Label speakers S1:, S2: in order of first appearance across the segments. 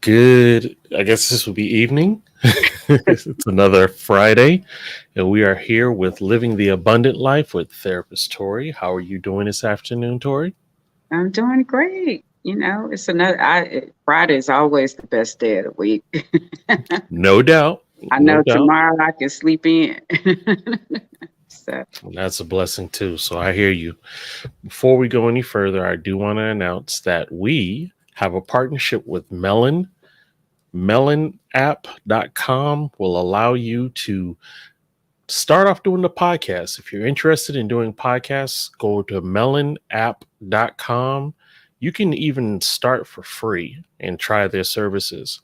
S1: Good. I guess this will be evening. It's another Friday, and we are here with Living the Abundant Life with therapist Tori. How are you doing this afternoon, Tori?
S2: I'm doing great. It's Friday is always the best day of the week.
S1: No doubt.
S2: I
S1: No
S2: know
S1: doubt.
S2: tomorrow I can sleep in. So,
S1: And that's a blessing too. So I hear you. Before we go any further, I do want to announce that we have a partnership with Melon. Melonapp.com will allow you to start off doing the podcast. If you're interested in doing podcasts, go to melonapp.com. You can even start for free and try their services.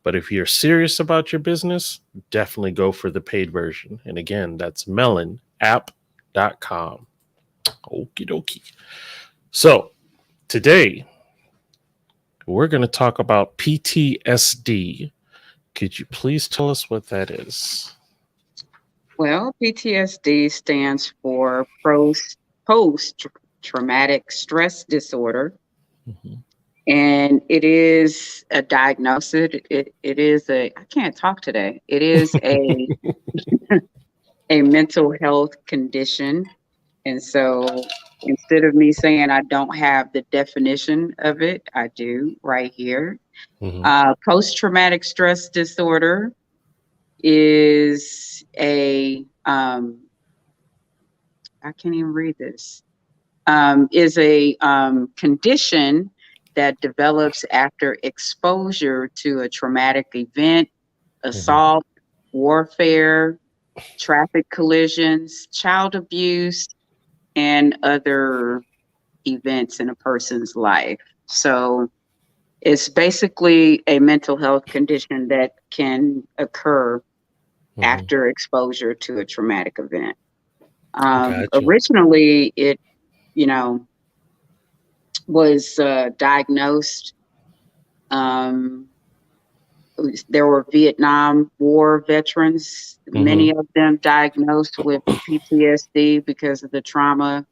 S1: But if you're serious about your business, definitely go for the paid version. And again, that's melonapp.com. Okie dokie. So today we're going to talk about PTSD. Could you please tell us what that is?
S2: well, PTSD stands for post traumatic stress disorder,
S1: Mhm.
S2: and it is a diagnosis. It is I can't talk today. It is a mental health condition. And so instead of me saying I don't have the definition of it, I do right here.
S1: Mhm.
S2: Post traumatic stress disorder is I can't even read this, is a condition that develops after exposure to a traumatic event,
S1: Mhm.
S2: assault, warfare, traffic collisions, child abuse, and other events in a person's life. So it's basically a mental health condition that can occur
S1: Mhm.
S2: after exposure to a traumatic event.
S1: Gotcha.
S2: Originally, it you know was diagnosed. Um, there were Vietnam War veterans,
S1: Mhm.
S2: many of them diagnosed with PTSD because of the trauma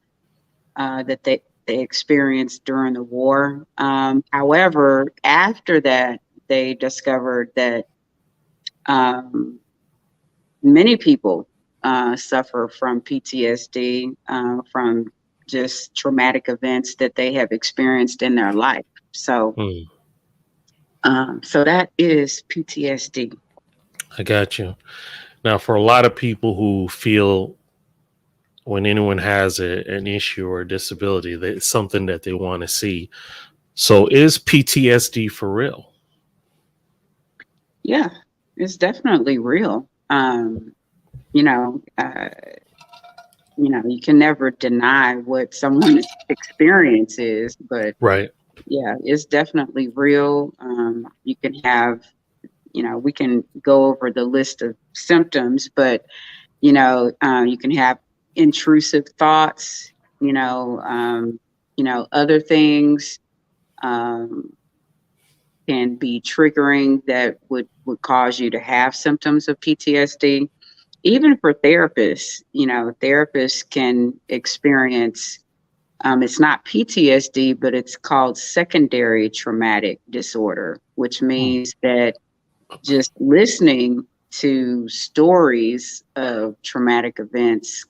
S2: that they experienced during the war. However, after that, they discovered that um, many people suffer from PTSD from just traumatic events that they have experienced in their life. So,
S1: Mm.
S2: so that is PTSD.
S1: I got you. Now, for a lot of people who feel when anyone has an issue or a disability, that it's something that they want to see. So, is PTSD for real?
S2: Yeah, it's definitely real. You know, uh, you can never deny what someone's experience is, but
S1: Right.
S2: yeah, it's definitely real. You can have, we can go over the list of symptoms, but you can have intrusive thoughts, other things um, can be triggering that would cause you to have symptoms of PTSD. Even for therapists, therapists can experience it's not PTSD, but it's called secondary traumatic disorder, which
S1: Mm.
S2: means that just listening to stories of traumatic events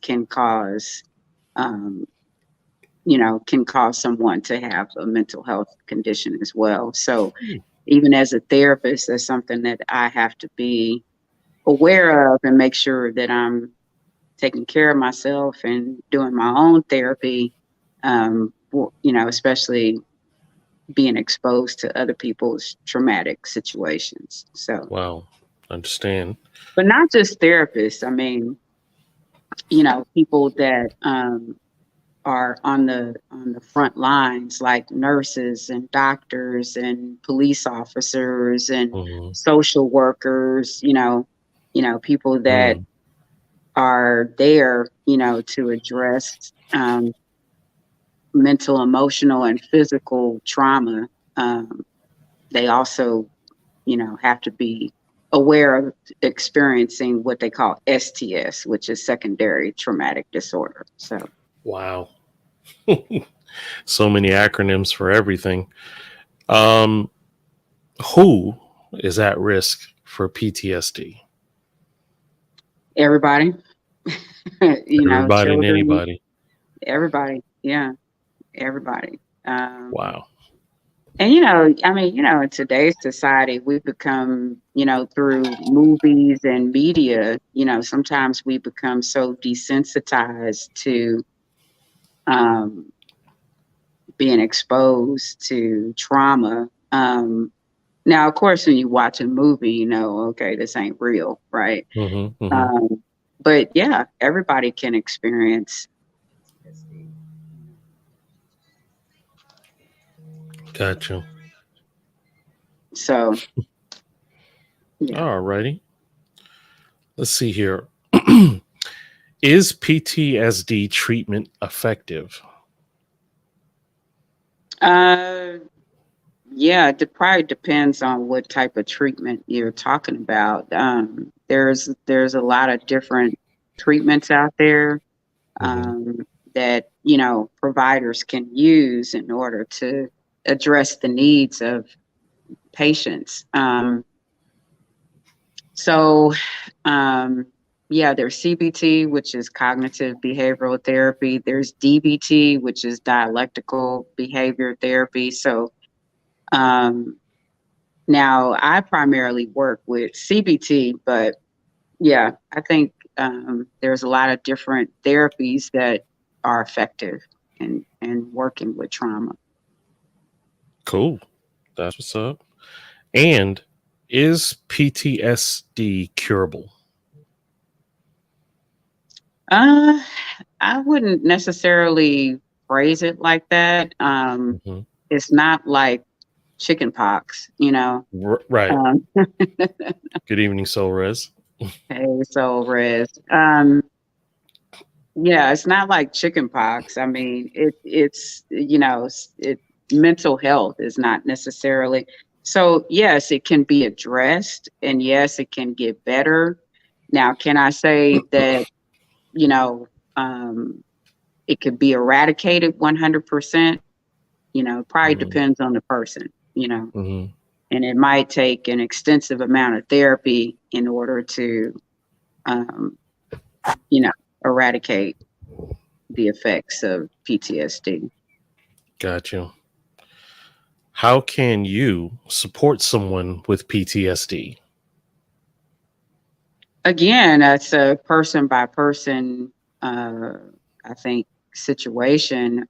S2: um, can cause someone to have a mental health condition as well. So even as a therapist, that's something that I have to be aware of and make sure that I'm taking care of myself and doing my own therapy, especially being exposed to other people's traumatic situations. So,
S1: Wow. Understand.
S2: but not just therapists. I mean, people that are on the front lines, like nurses and doctors and police officers and
S1: Mhm.
S2: social workers. People that
S1: Mm.
S2: are there, to address mental, emotional, and physical trauma. Um, they also, have to be aware of experiencing what they call STS, which is secondary traumatic disorder. So,
S1: Wow. So many acronyms for everything. Um, who is at risk for PTSD?
S2: Everybody,
S1: Everybody and
S2: children,
S1: anybody.
S2: everybody. Yeah, everybody.
S1: Wow.
S2: And I mean, in today's society, we become, through movies and media, sometimes we become so desensitized to um, being exposed to trauma. Now, of course, when you watch a movie, okay, this ain't real, right?
S1: Hmm. Hmm.
S2: Um, but yeah, everybody can experience.
S1: Gotcha.
S2: So, yeah.
S1: All righty. Let's see here. Is PTSD treatment effective?
S2: Uh, yeah, it probably depends on what type of treatment you're talking about. There's a lot of different treatments out there
S1: Hmm.
S2: that providers can use in order to address the needs of patients. So, um, yeah, there's CBT, which is cognitive behavioral therapy. There's DBT, which is dialectical behavior therapy. So, um, now I primarily work with CBT, but yeah, I think there's a lot of different therapies that are effective in working with trauma.
S1: Cool. That's what's up. And is PTSD curable?
S2: Uh, I wouldn't necessarily phrase it like that.
S1: Hmm.
S2: It's not like chicken pox.
S1: Right.
S2: Um,
S1: Good evening, Soul Res.
S2: hey, so Rez. Yeah, it's not like chicken pox. I mean, it mental health is not necessarily. So yes, it can be addressed, and yes, it can get better. Now, can I say that you know um, it could be eradicated 100%? Probably
S1: Hmm.
S2: depends on the person.
S1: Hmm.
S2: And it might take an extensive amount of therapy in order to, um, you know, eradicate the effects of PTSD.
S1: Gotcha. How can you support someone with PTSD?
S2: Again, that's a person by person, I think, situation.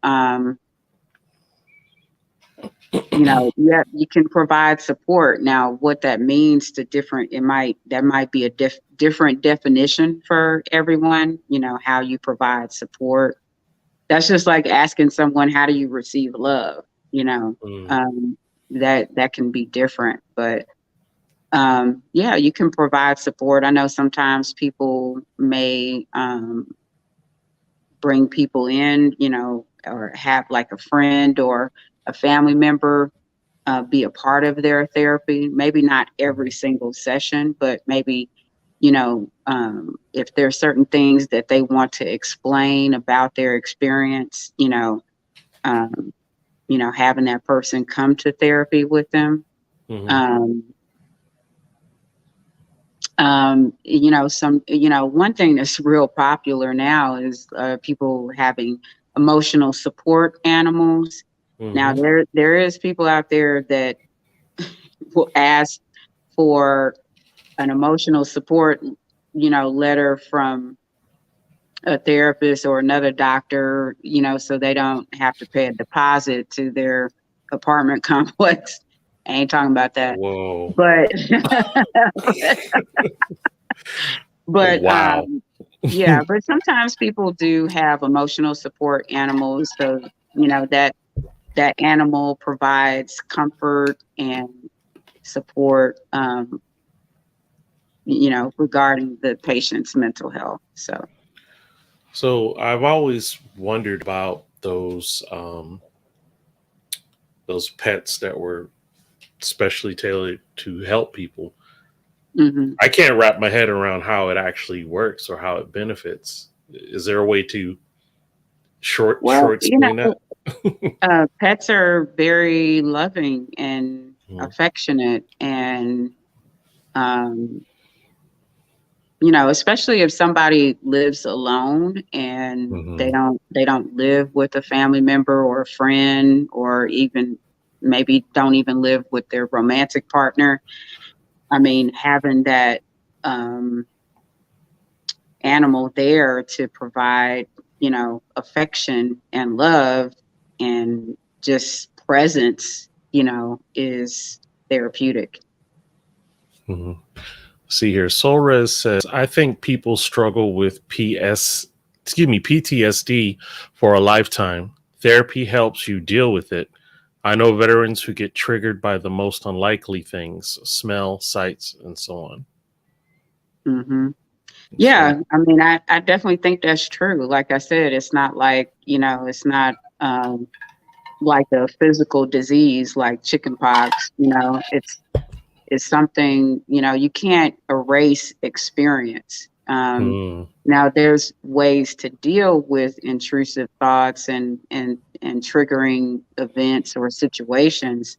S2: Yeah, you can provide support. Now, what that means to different, that might be a different definition for everyone. How you provide support. That's just like asking someone, how do you receive love? You know,
S1: Mm.
S2: um, that can be different, but yeah, you can provide support. I know sometimes people may bring people in, or have like a friend or a family member be a part of their therapy. Maybe not every single session, but maybe, if there are certain things that they want to explain about their experience, um, having that person come to therapy with them.
S1: Hmm.
S2: Um, one thing that's real popular now is people having emotional support animals. Now,
S1: Hmm.
S2: there is people out there that will ask for an emotional support, letter from a therapist or another doctor, so they don't have to pay a deposit to their apartment complex. I ain't talking about that,
S1: Whoa.
S2: but but
S1: Wow.
S2: yeah, but sometimes people do have emotional support animals, so that animal provides comfort and support, regarding the patient's mental health. So,
S1: So I've always wondered about those pets that were specially tailored to help people.
S2: mhm.
S1: I can't wrap my head around how it actually works or how it benefits. Is there a way to short
S2: Well,
S1: explain that?
S2: pets are very loving and affectionate, and especially if somebody lives alone and they don't live with a family member or a friend, or even maybe don't even live with their romantic partner. I mean, having that animal there to provide, affection and love and just presence, is therapeutic.
S1: See here, Solres says, I think people struggle with PTSD for a lifetime. Therapy helps you deal with it. I know veterans who get triggered by the most unlikely things, smell, sights, and so on.
S2: Mm-hmm.
S1: So,
S2: Yeah, I mean, I definitely think that's true. Like I said, it's not like, it's not like a physical disease like chickenpox, it's something, you can't erase experience. Now there's ways to deal with intrusive thoughts and triggering events or situations,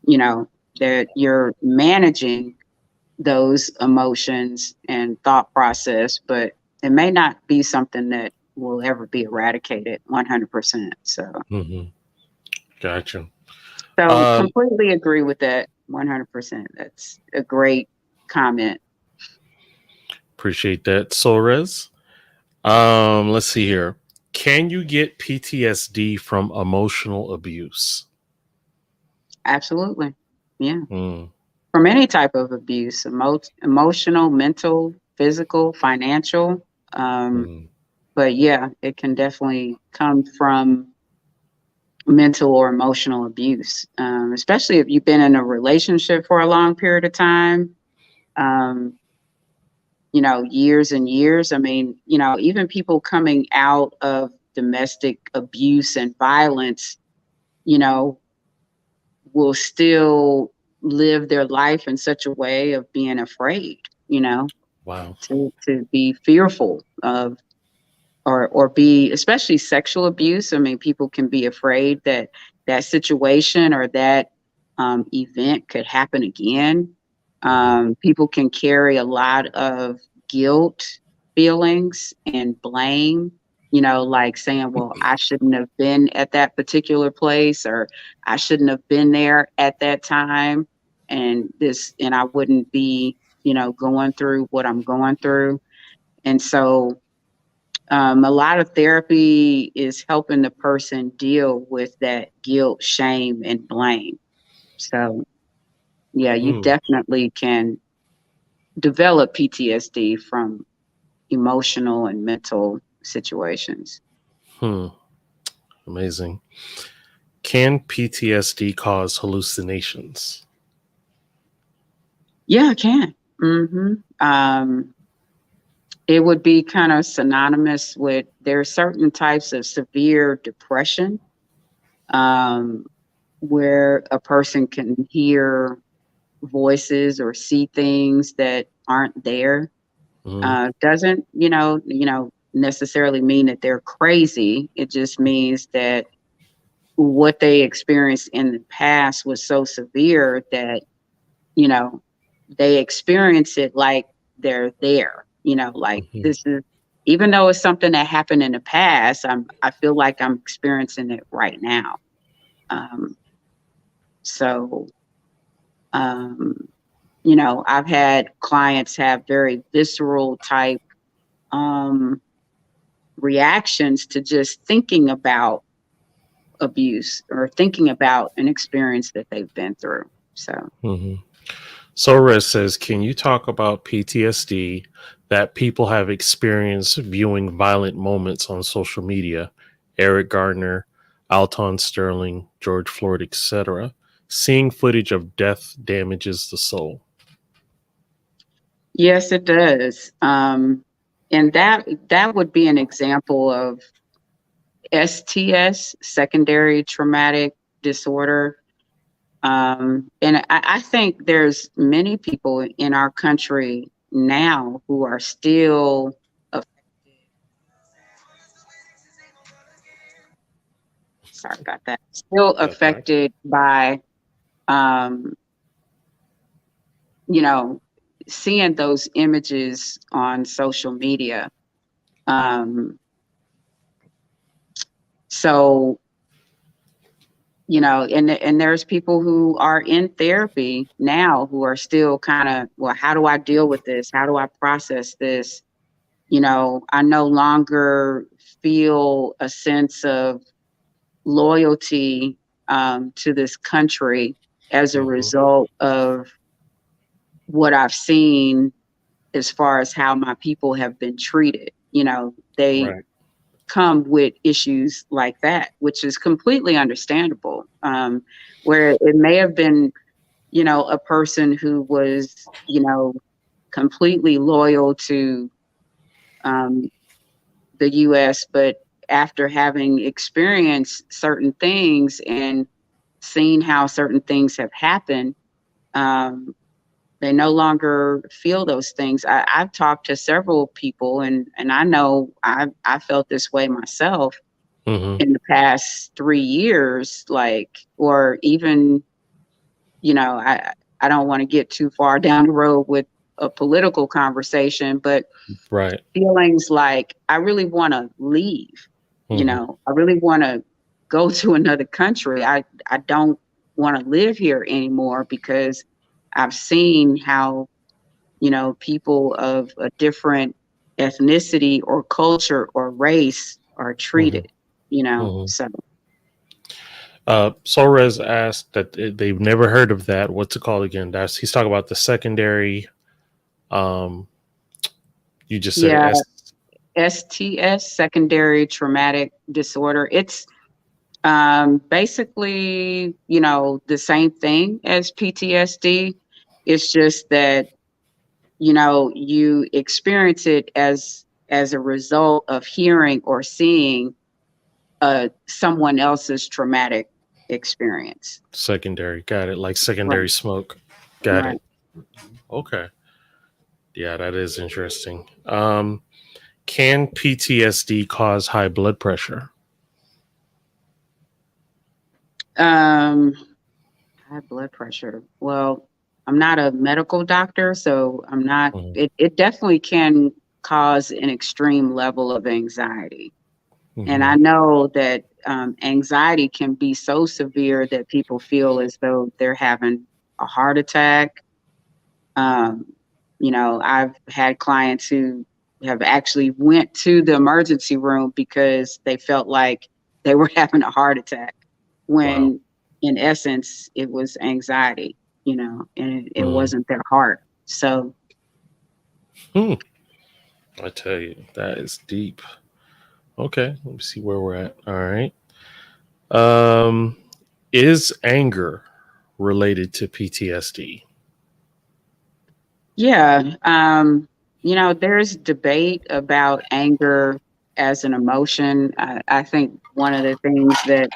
S2: that you're managing those emotions and thought process, but it may not be something that will ever be eradicated 100%.
S1: gotcha.
S2: So
S1: Uh,
S2: completely agree with that 100%. That's a great comment.
S1: appreciate that, Solres. Let's see here. Can you get PTSD from emotional abuse?
S2: Absolutely. Yeah.
S1: Mm,
S2: From any type of abuse, emotional, mental, physical, financial. Um,
S1: mm,
S2: but yeah, it can definitely come from mental or emotional abuse, especially if you've been in a relationship for a long period of time, um, years and years. I mean, even people coming out of domestic abuse and violence, you know, will still live their life in such a way of being afraid,
S1: wow.
S2: to be fearful of, or be, especially sexual abuse. I mean, people can be afraid that that situation or that event could happen again. People can carry a lot of guilt feelings and blame, like saying, well, I shouldn't have been at that particular place, or I shouldn't have been there at that time. And I wouldn't be, going through what I'm going through. And so a lot of therapy is helping the person deal with that guilt, shame, and blame. So, yeah, you
S1: Mm,
S2: definitely can develop PTSD from emotional and mental situations.
S1: hmm. Amazing. Can PTSD cause hallucinations?
S2: Yeah, I can. It would be kind of synonymous with, there are certain types of severe depression, um, where a person can hear voices or see things that aren't there.
S1: Mm,
S2: Doesn't necessarily mean that they're crazy. It just means that what they experienced in the past was so severe that you know they experience it like they're there. Like,
S1: mhm,
S2: this is, even though it's something that happened in the past, I feel like I'm experiencing it right now. Um, so um, I've had clients have very visceral type um, reactions to just thinking about abuse or thinking about an experience that they've been through. So,
S1: mhm. Soros says, can you talk about PTSD that people have experienced viewing violent moments on social media? Eric Gardner, Alton Sterling, George Floyd, etc. Seeing footage of death damages the soul.
S2: yes, it does. And that would be an example of STS, secondary traumatic disorder. And I think there's many people in our country now who are still affected. Sorry about that. Still
S1: Okay.
S2: affected by you know, seeing those images on social media. Um, so, and there's people who are in therapy now who are still kind of, well, how do I deal with this? How do I process this? I no longer feel a sense of loyalty to this country as a
S1: Hmm.
S2: result of what I've seen as far as how my people have been treated. They
S1: Right.
S2: come with issues like that, which is completely understandable. Where it may have been, a person who was, completely loyal to um, the US, but after having experienced certain things and seen how certain things have happened, um, they no longer feel those things. I've talked to several people, and I know I felt this way myself
S1: Hmm.
S2: in the past 3 years, like, or even, I don't want to get too far down the road with a political conversation, but
S1: Right.
S2: feelings like I really want to leave.
S1: Hmm.
S2: I really want to go to another country. I don't want to live here anymore because I've seen how, people of a different ethnicity or culture or race are
S1: Hmm.
S2: treated,
S1: Hmm.
S2: so
S1: Sorez asked that they've never heard of that. What's it called again? He's talking about the secondary. Um, you just said
S2: yeah,
S1: S.
S2: STS, secondary traumatic disorder. It's basically, the same thing as PTSD. It's just that, you experience it as a result of hearing or seeing someone else's traumatic experience.
S1: Secondary. Got it. Like
S2: Right.
S1: secondary smoke. Got
S2: Right.
S1: it. Okay. Yeah, that is interesting. Can PTSD cause high blood pressure?
S2: Um, High blood pressure. Well, I'm not a medical doctor, so I'm not.
S1: Hmm.
S2: It definitely can cause an extreme level of anxiety. And
S1: Hmm.
S2: I know that anxiety can be so severe that people feel as though they're having a heart attack. Um, I've had clients who have actually went to the emergency room because they felt like they were having a heart attack
S1: Wow.
S2: when in essence it was anxiety, and it
S1: Hmm.
S2: wasn't their heart. So
S1: Hmm. I tell you, that is deep. Okay, let me see where we're at. All right. Um, is anger related to PTSD?
S2: yeah, there's debate about anger as an emotion. I think one of the things that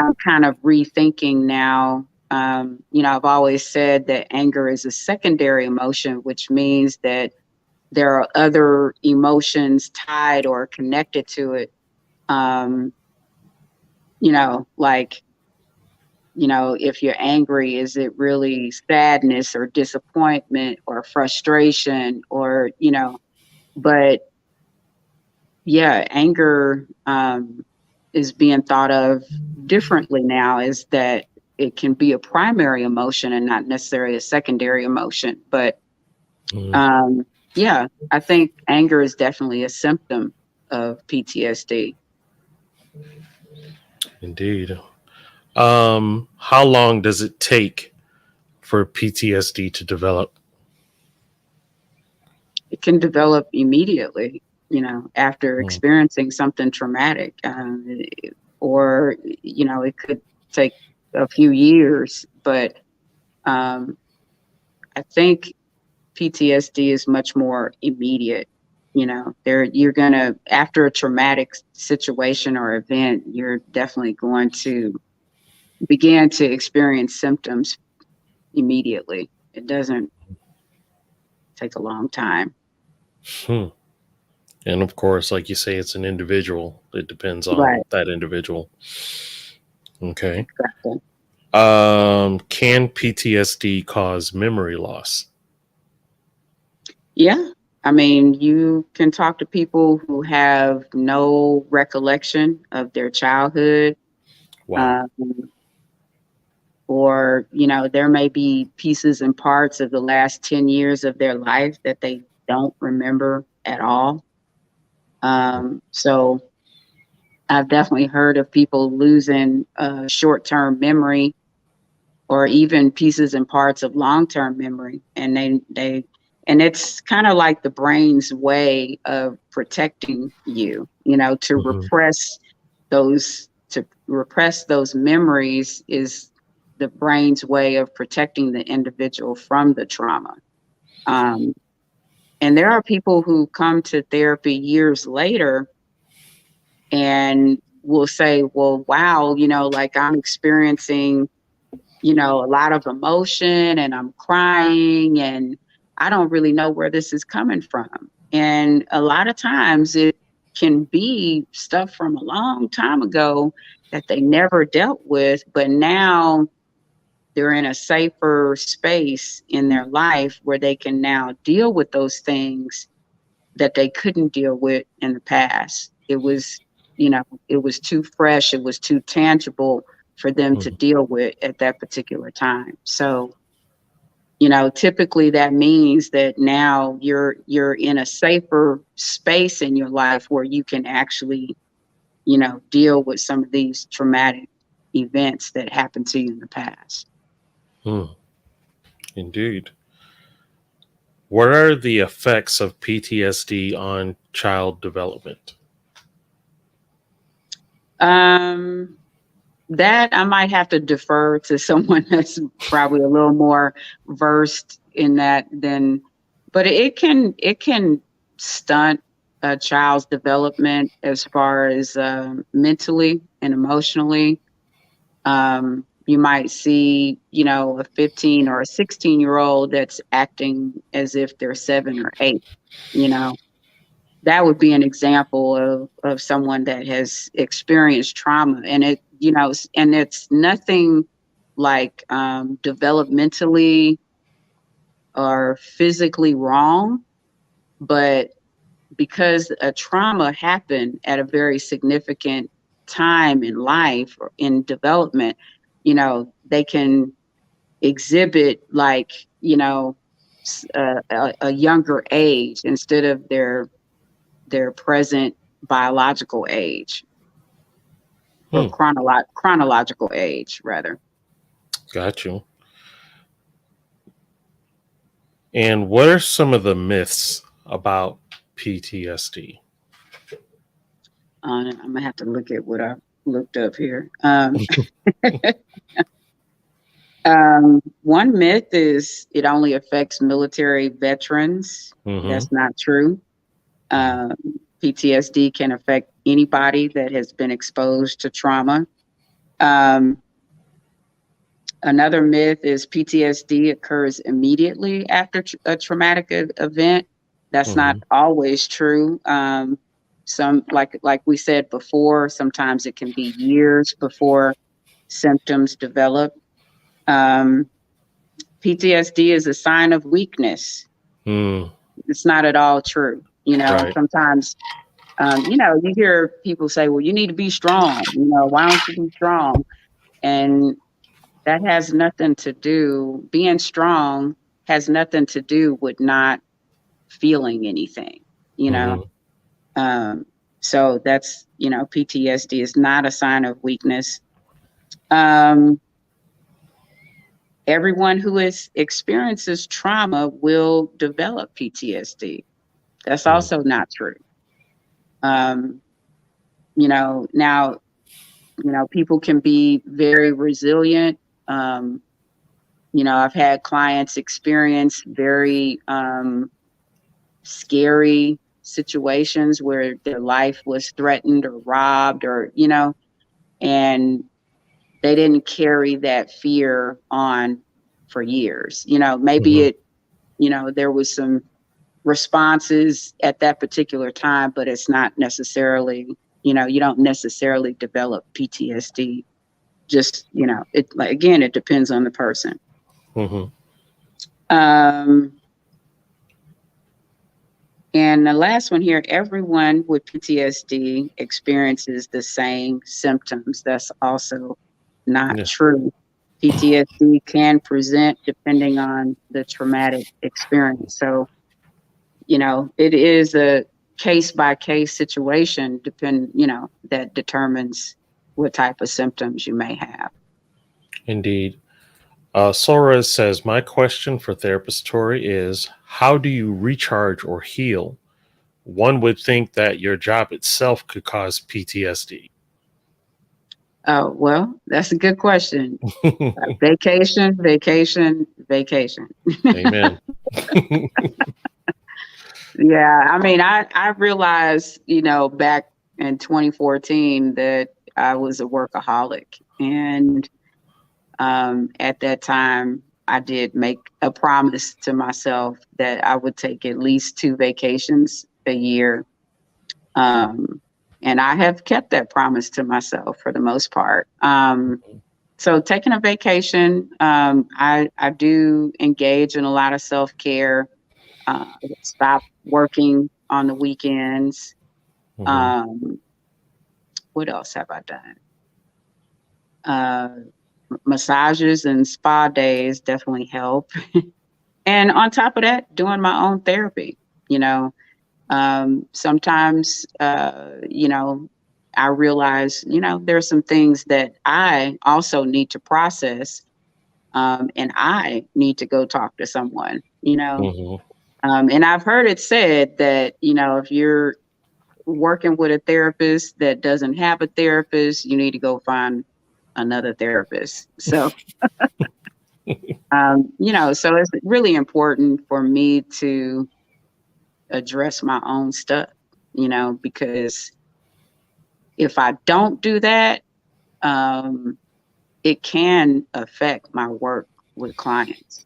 S2: I'm kind of rethinking now. I've always said that anger is a secondary emotion, which means that there are other emotions tied or connected to it. Um, like, if you're angry, is it really sadness or disappointment or frustration or, but yeah, anger is being thought of differently now, is that it can be a primary emotion and not necessarily a secondary emotion. But
S1: Mm,
S2: um, yeah, I think anger is definitely a symptom of PTSD.
S1: indeed. How long does it take for PTSD to develop?
S2: It can develop immediately, after
S1: Mm,
S2: experiencing something traumatic, or, it could take a few years. But um, I think PTSD is much more immediate. You're gonna, after a traumatic situation or event, you're definitely going to begin to experience symptoms immediately. It doesn't take a long time.
S1: hmm. And of course, like you say, it's an individual. It depends on
S2: Right.
S1: that individual. Okay.
S2: Exactly.
S1: Can PTSD cause memory loss?
S2: Yeah. I mean, you can talk to people who have no recollection of their childhood.
S1: Wow.
S2: Um, or, there may be pieces and parts of the last 10 years of their life that they don't remember at all. So I've definitely heard of people losing short-term memory or even pieces and parts of long-term memory. And and it's kind of like the brain's way of protecting you,
S1: Mhm.
S2: to repress those memories is the brain's way of protecting the individual from the trauma. Um, and there are people who come to therapy years later and will say, well, wow, like I'm experiencing a lot of emotion and I'm crying and I don't really know where this is coming from. And a lot of times it can be stuff from a long time ago that they never dealt with, but now they're in a safer space in their life where they can now deal with those things that they couldn't deal with in the past. It was too fresh, it was too tangible for them to
S1: Mhm.
S2: deal with at that particular time. So, typically that means that now you're in a safer space in your life where you can actually, deal with some of these traumatic events that happened to you in the past.
S1: Hmm. Indeed. What are the effects of PTSD on child development?
S2: Um, That I might have to defer to someone that's probably a little more versed in that than, but it can stunt a child's development as far as mentally and emotionally. You might see, a 15 or a 16-year-old that's acting as if they're 7 or 8, you know, that would be an example of someone that has experienced trauma, and and it's nothing like developmentally or physically wrong, but because a trauma happened at a very significant time in life or in development, they can exhibit like, a younger age instead of their present biological age or
S1: Hmm.
S2: chronological age rather.
S1: Got you. And what are some of the myths about PTSD?
S2: I'm gonna have to look at what I looked up here. One myth is it only affects military veterans.
S1: Hmm.
S2: That's not true. Um, PTSD can affect anybody that has been exposed to trauma. Um, Another myth is PTSD occurs immediately after a traumatic event. That's not
S1: Hmm.
S2: always true. Some like we said before, sometimes it can be years before symptoms develop. Um, PTSD is a sign of weakness.
S1: Mm.
S2: It's not at all true.
S1: Right.
S2: Sometimes you hear people say, "Well, you need to be strong." Why don't you be strong? And that has nothing to do, being strong has nothing to do with not feeling anything, you know?
S1: Hmm.
S2: Um, so that's, PTSD is not a sign of weakness. Um, Everyone who experiences trauma will develop PTSD. That's
S1: Mm.
S2: also not true. Um, Now, people can be very resilient. Um, I've had clients experience very scary situations where their life was threatened or robbed or, and they didn't carry that fear on for years. Maybe
S1: Hmm.
S2: there was some responses at that particular time, but it's not necessarily, you don't necessarily develop PTSD just, it, like, again, it depends on the person.
S1: Mm-hmm.
S2: And the last one here, everyone with PTSD experiences the same symptoms. That's also not
S1: Yeah.
S2: true. PTSD can present depending on the traumatic experience. So, it is a case by case situation, that determines what type of symptoms you may have.
S1: Indeed. Sora says, my question for therapist Tori is, how do you recharge or heal? One would think that your job itself could cause PTSD.
S2: Oh, well, that's a good question. Vacation, vacation, vacation.
S1: Amen.
S2: Yeah, I mean, I realized, back in 2014 that I was a workaholic, and at that time, I did make a promise to myself that I would take at least 2 vacations a year, and I have kept that promise to myself for the most part. So taking a vacation, I do engage in a lot of self-care. Stop working on the weekends.
S1: Mm-hmm.
S2: What else have I done? Massages and spa days definitely help. And on top of that, doing my own therapy. Sometimes, I realize, there's some things that I also need to process, and I need to go talk to someone.
S1: Mm-hmm.
S2: And I've heard it said that, if you're working with a therapist that doesn't have a therapist, you need to go find another therapist. So, so it's really important for me to address my own stuff, because if I don't do that, it can affect my work with clients,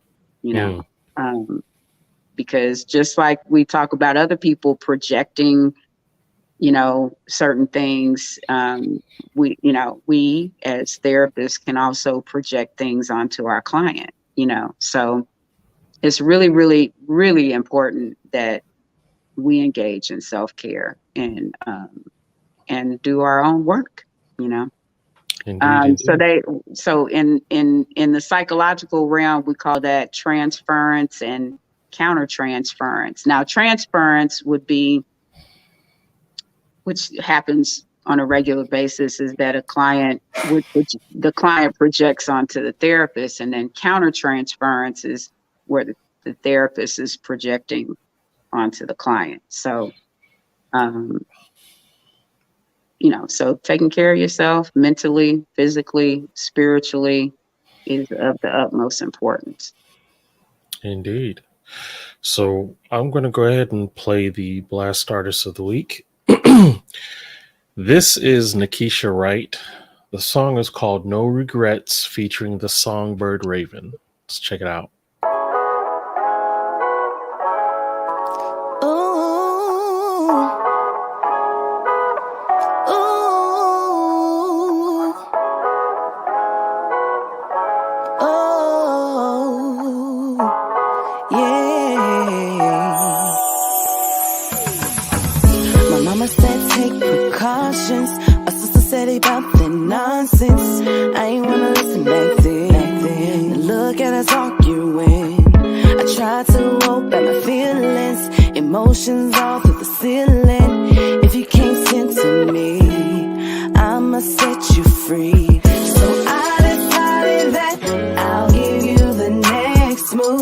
S2: because just like we talk about other people projecting, certain things, we as therapists can also project things onto our client, so it's really, really, really important that we engage in self-care and do our own work,
S1: Indeed.
S2: So in the psychological realm, we call that transference and countertransference. Now, transference would be, which happens on a regular basis, is that the client projects onto the therapist, and then countertransference is where the therapist is projecting onto the client. So, so taking care of yourself mentally, physically, spiritually is of the utmost importance.
S1: Indeed. So I'm going to go ahead and play the Blast Artist of the Week. This is Nikisha Wright. The song is called No Regrets, featuring the songbird Raven. Let's check it out.
S3: Emotions all through the ceiling. If you can't send to me, I'ma set you free. So I decided that I'll give you the next move.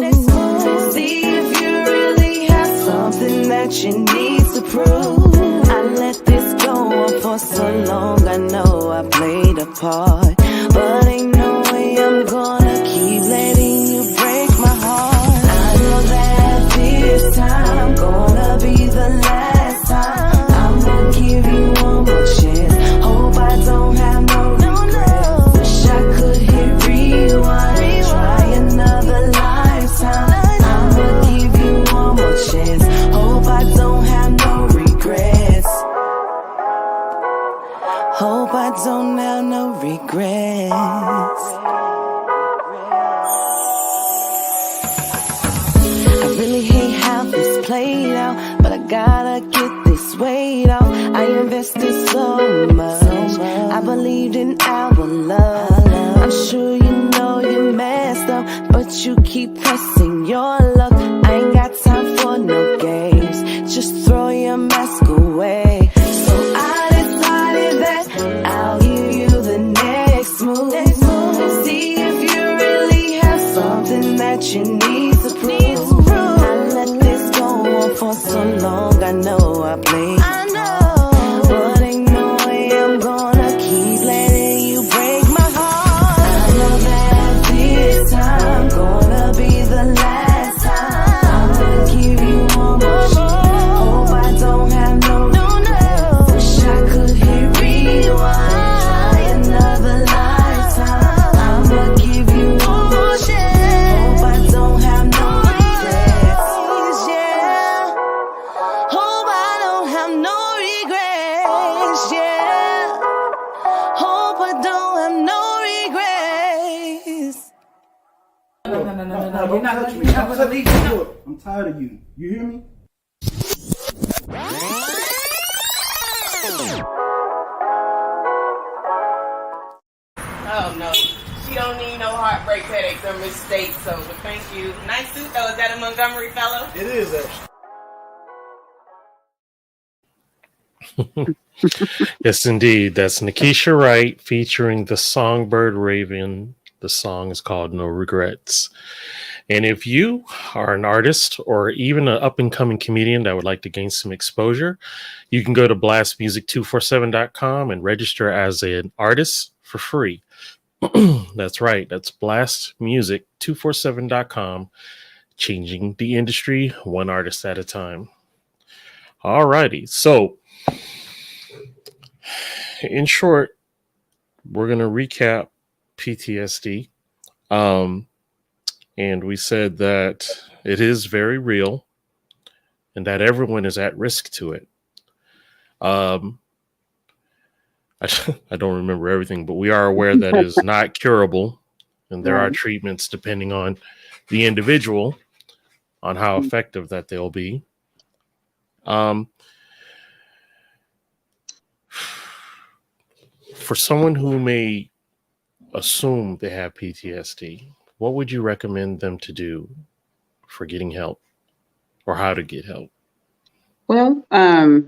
S3: See if you really have something that you need to prove. I let this go on for so long, I know I played a part, but ain't no way I'm gonna keep letting you break my heart. I know that this time gonna be the last time. I'm gonna give you one more chance. Hope I don't have no regrets. Wish I could hit rewind, try another lifetime. I'm gonna give you one more chance. Hope I don't have no regrets. Hope I don't have no regrets. gotta get this weight off. I invested so much. I believed in our love. I'm sure you know you messed up, but you keep pressing your luck. I ain't got time for no games. Just throw your mask away. So I decided that I'll give you the next move. See if you really have something that you need to prove. I let this go on for so long. I know I played. But ain't no way I'm gonna keep letting you break my heart. I know that this time gonna be the last time. I'ma give you one more shot. Hope I don't have no regrets. Wish I could hit rewind. Try another lifetime. I'ma give you one more chance. Hope I don't have no regrets. Yeah. Hope I don't have no regrets. Yeah. Hope I don't have no regrets.
S4: No, don't touch me. Look, I'm tired of you. You hear me?
S5: Oh no, she don't need no heartbreak, headaches, or mistakes. So, but thank you. Nice suit though. Is that a Montgomery fellow?
S4: It is actually.
S1: Yes, indeed. That's Nikisha Wright featuring the Songbird Raven. The song is called No Regrets. And if you are an artist or even an up and coming comedian that would like to gain some exposure, you can go to blastmusic247.com and register as an artist for free. That's right. That's blastmusic247.com, changing the industry one artist at a time. All righty. So, in short, we're going to recap PTSD. And we said that it is very real and that everyone is at risk to it. I don't remember everything, but we are aware that it is not curable. And there are treatments depending on the individual on how effective that they'll be. For someone who may assume they have PTSD, what would you recommend them to do for getting help or how to get help?
S2: Well, I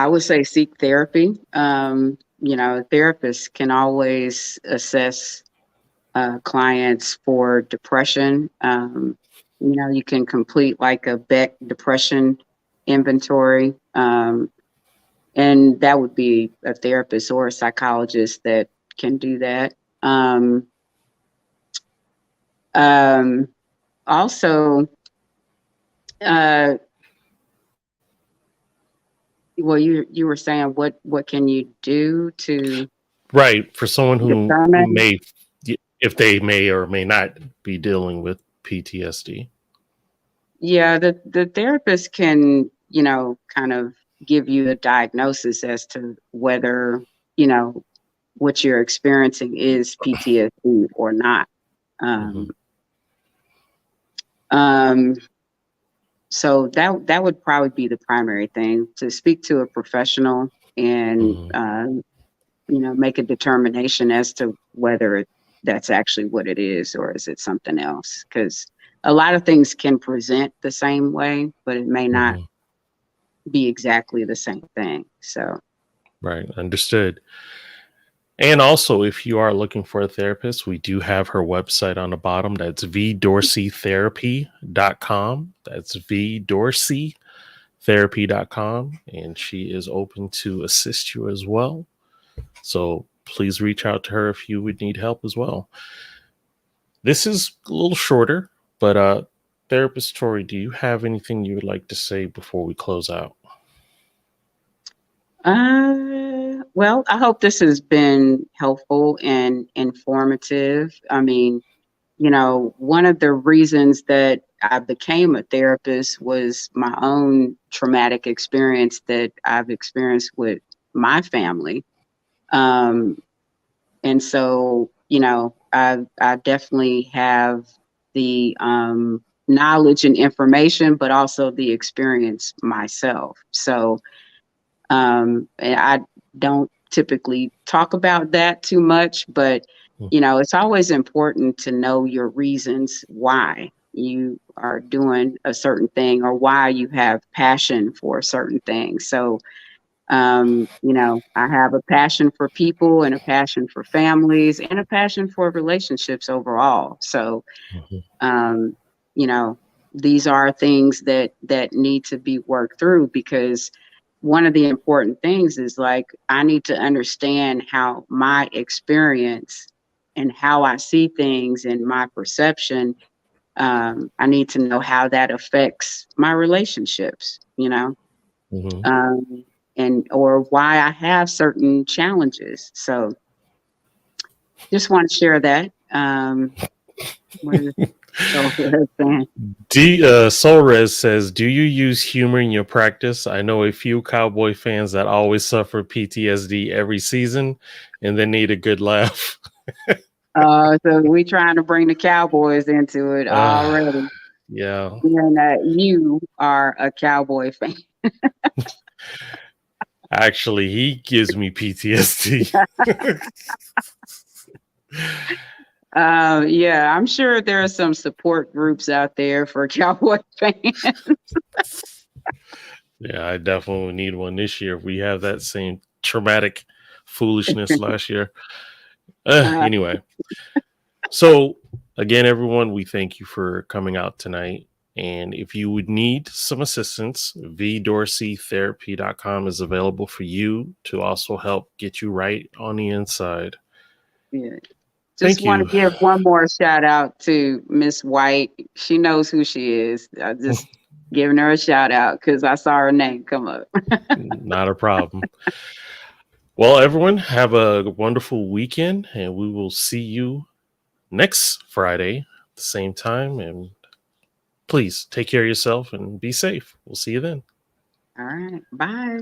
S2: would say seek therapy. Therapists can always assess clients for depression. You can complete like a Beck depression inventory. And that would be a therapist or a psychologist that can do that. Also, well, you were saying what can you do to
S1: Right. For someone who
S2: determine?
S1: may, if they may or may not be dealing with PTSD.
S2: Yeah, the therapist can, kind of give you a diagnosis as to whether, what you're experiencing is PTSD or not. So that would probably be the primary thing, to speak to a professional and make a determination as to whether that's actually what it is or is it something else. Because a lot of things can present the same way, but it may not be exactly the same thing. So,
S1: right, understood. And also, if you are looking for a therapist, we do have her website on the bottom. That's vdorseytherapy.com. That's vdorseytherapy.com. And she is open to assist you as well. So please reach out to her if you would need help as well. This is a little shorter, but therapist Tori, do you have anything you would like to say before we close out?
S2: Well, I hope this has been helpful and informative. I mean, one of the reasons that I became a therapist was my own traumatic experience that I've experienced with my family. And so, I definitely have the knowledge and information, but also the experience myself. So, and I don't typically talk about that too much, but it's always important to know your reasons why you are doing a certain thing or why you have passion for a certain thing. So, I have a passion for people and a passion for families and a passion for relationships overall. So, um, these are things that need to be worked through, because one of the important things is, like, I need to understand how my experience and how I see things and my perception. I need to know how that affects my relationships, um, and or why I have certain challenges. So just want to share that. What is saying?
S1: Solres says, do you use humor in your practice? I know a few cowboy fans that always suffer PTSD every season and they need a good laugh.
S2: So we trying to bring the Cowboys into it already.
S1: Yeah.
S2: And you are a Cowboy fan.
S1: Actually, he gives me PTSD.
S2: Yeah, I'm sure there are some support groups out there for Cowboy fans.
S1: Yeah, I definitely need one this year. We have that same traumatic foolishness last year. Anyway, so again, everyone, we thank you for coming out tonight. And if you would need some assistance, vdorseytherapy.com is available for you to also help get you right on the inside.
S2: Yeah. Just want to give one more shout out to Miss White. She knows who she is. I just giving her a shout out because I saw her name come up.
S1: Not a problem. Well, everyone, have a wonderful weekend, and we will see you next Friday at the same time. And please take care of yourself and be safe. We'll see you then.
S2: All right. Bye.